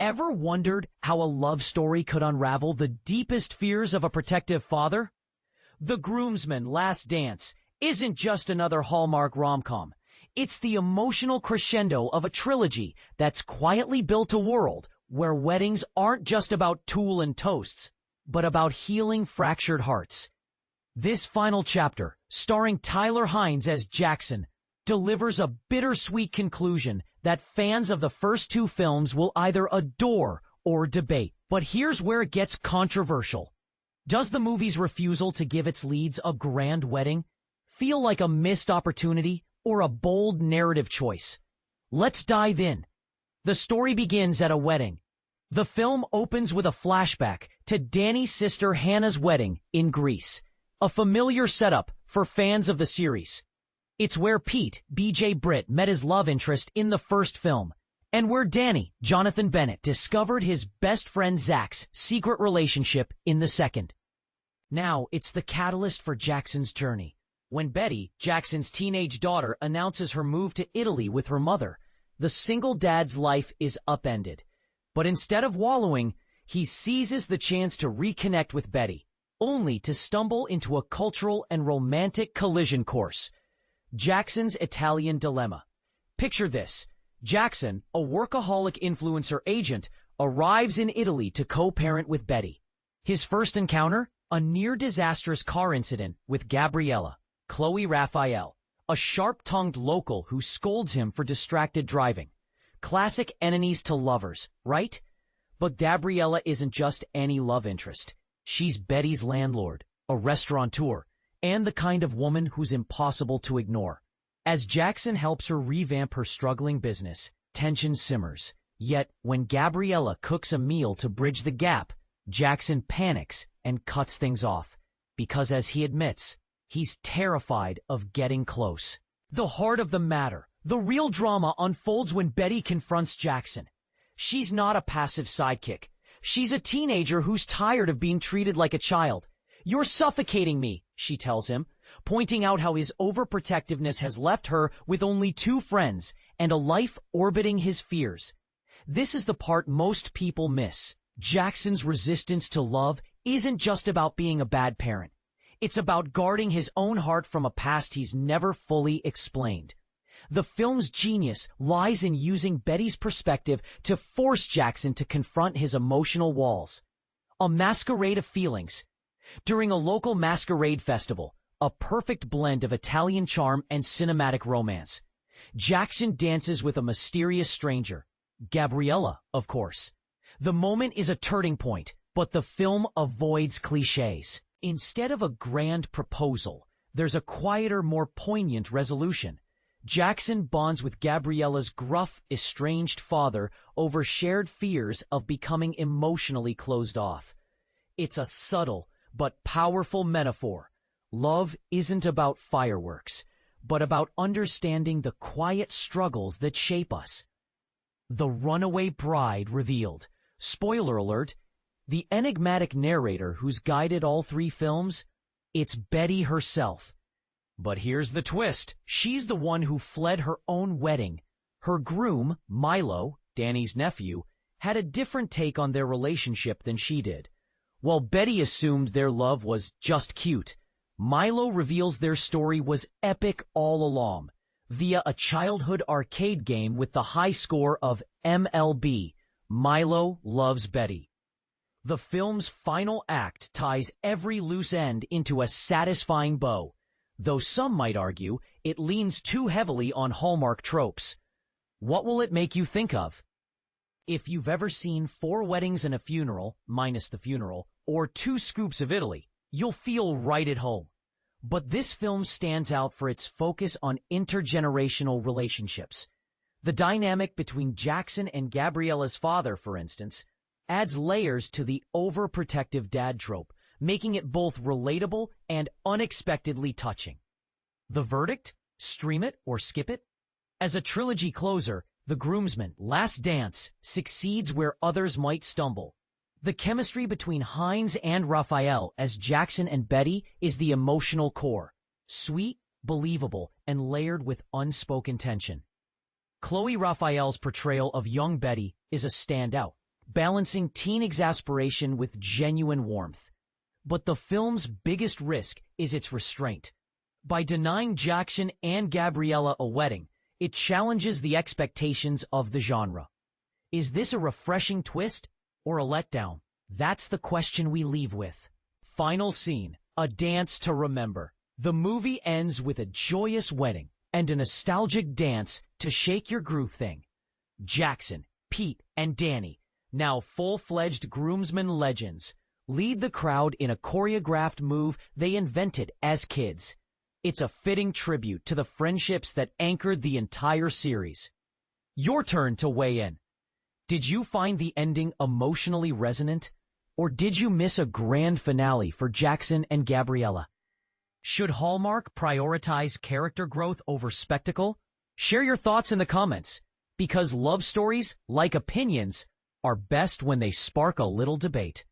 Ever wondered how a love story could unravel the deepest fears of a protective father? The Groomsmen Last Dance isn't just another Hallmark rom-com. It's the emotional crescendo of a trilogy that's quietly built a world where weddings aren't just about tulle and toasts, but about healing fractured hearts. This final chapter, starring Tyler Hynes as Jackson, delivers a bittersweet conclusion that fans of the first two films will either adore or debate. But here's where it gets controversial. Does the movie's refusal to give its leads a grand wedding feel like a missed opportunity or a bold narrative choice? Let's dive in. The story begins at a wedding. The film opens with a flashback to Danny's sister Hannah's wedding in Greece, a familiar setup for fans of the series. It's where Pete, B.J. Britt, met his love interest in the first film, and where Danny, Jonathan Bennett, discovered his best friend Zach's secret relationship in the second. Now it's the catalyst for Jackson's journey. When Betty, Jackson's teenage daughter, announces her move to Italy with her mother, the single dad's life is upended. But instead of wallowing, he seizes the chance to reconnect with Betty, only to stumble into a cultural and romantic collision course. Jackson's Italian dilemma. Picture this. Jackson, a workaholic influencer agent, arrives in Italy to co-parent with Betty. His first encounter? A near-disastrous car incident with Gabriella, Chloe Raphael, a sharp-tongued local who scolds him for distracted driving. Classic enemies to lovers, right? But Gabriella isn't just any love interest. She's Betty's landlord, a restaurateur, and the kind of woman who's impossible to ignore. As Jackson helps her revamp her struggling business, tension simmers. Yet, when Gabriella cooks a meal to bridge the gap, Jackson panics and cuts things off, because as he admits, he's terrified of getting close. The heart of the matter, the real drama, unfolds when Betty confronts Jackson. She's not a passive sidekick. She's a teenager who's tired of being treated like a child. "You're suffocating me," she tells him, pointing out how his overprotectiveness has left her with only two friends and a life orbiting his fears. This is the part most people miss. Jackson's resistance to love isn't just about being a bad parent. It's about guarding his own heart from a past he's never fully explained. The film's genius lies in using Betty's perspective to force Jackson to confront his emotional walls. A masquerade of feelings. During a local masquerade festival, a perfect blend of Italian charm and cinematic romance, Jackson dances with a mysterious stranger. Gabriella, of course. The moment is a turning point, but the film avoids cliches. Instead of a grand proposal, there's a quieter, more poignant resolution. Jackson bonds with Gabriella's gruff, estranged father over shared fears of becoming emotionally closed off. It's a subtle but powerful metaphor. Love isn't about fireworks, but about understanding the quiet struggles that shape us. The runaway bride revealed. Spoiler alert, the enigmatic narrator who's guided all three films, it's Betty herself. But here's the twist. She's the one who fled her own wedding. Her groom, Milo, Danny's nephew, had a different take on their relationship than she did. While Betty assumed their love was just cute, Milo reveals their story was epic all along, via a childhood arcade game with the high score of MLB, Milo Loves Betty. The film's final act ties every loose end into a satisfying bow, though some might argue it leans too heavily on Hallmark tropes. What will it make you think of? If you've ever seen 4 Weddings and a Funeral, minus the funeral, or 2 Scoops of Italy, you'll feel right at home. But this film stands out for its focus on intergenerational relationships. The dynamic between Jackson and Gabriella's father, for instance, adds layers to the overprotective dad trope, making it both relatable and unexpectedly touching. The verdict? Stream it or skip it? As a trilogy closer, The Groomsmen Last Dance succeeds where others might stumble. The chemistry between Hynes and Raphael as Jackson and Betty is the emotional core, sweet, believable, and layered with unspoken tension. Chloe Raphael's portrayal of young Betty is a standout. balancing teen exasperation with genuine warmth. But the film's biggest risk is its restraint. By denying Jackson and Gabriella a wedding, it challenges the expectations of the genre. Is this a refreshing twist or a letdown? That's the question we leave with. Final scene, a dance to remember. The movie ends with a joyous wedding and a nostalgic dance to shake your groove thing. Jackson, Pete, and Danny, now full-fledged groomsmen legends, lead the crowd in a choreographed move they invented as kids. It's a fitting tribute to the friendships that anchored the entire series. Your turn to weigh in. Did you find the ending emotionally resonant? Or did you miss a grand finale for Jackson and Gabriella? Should Hallmark prioritize character growth over spectacle? Share your thoughts in the comments, because love stories, like opinions, are best when they spark a little debate.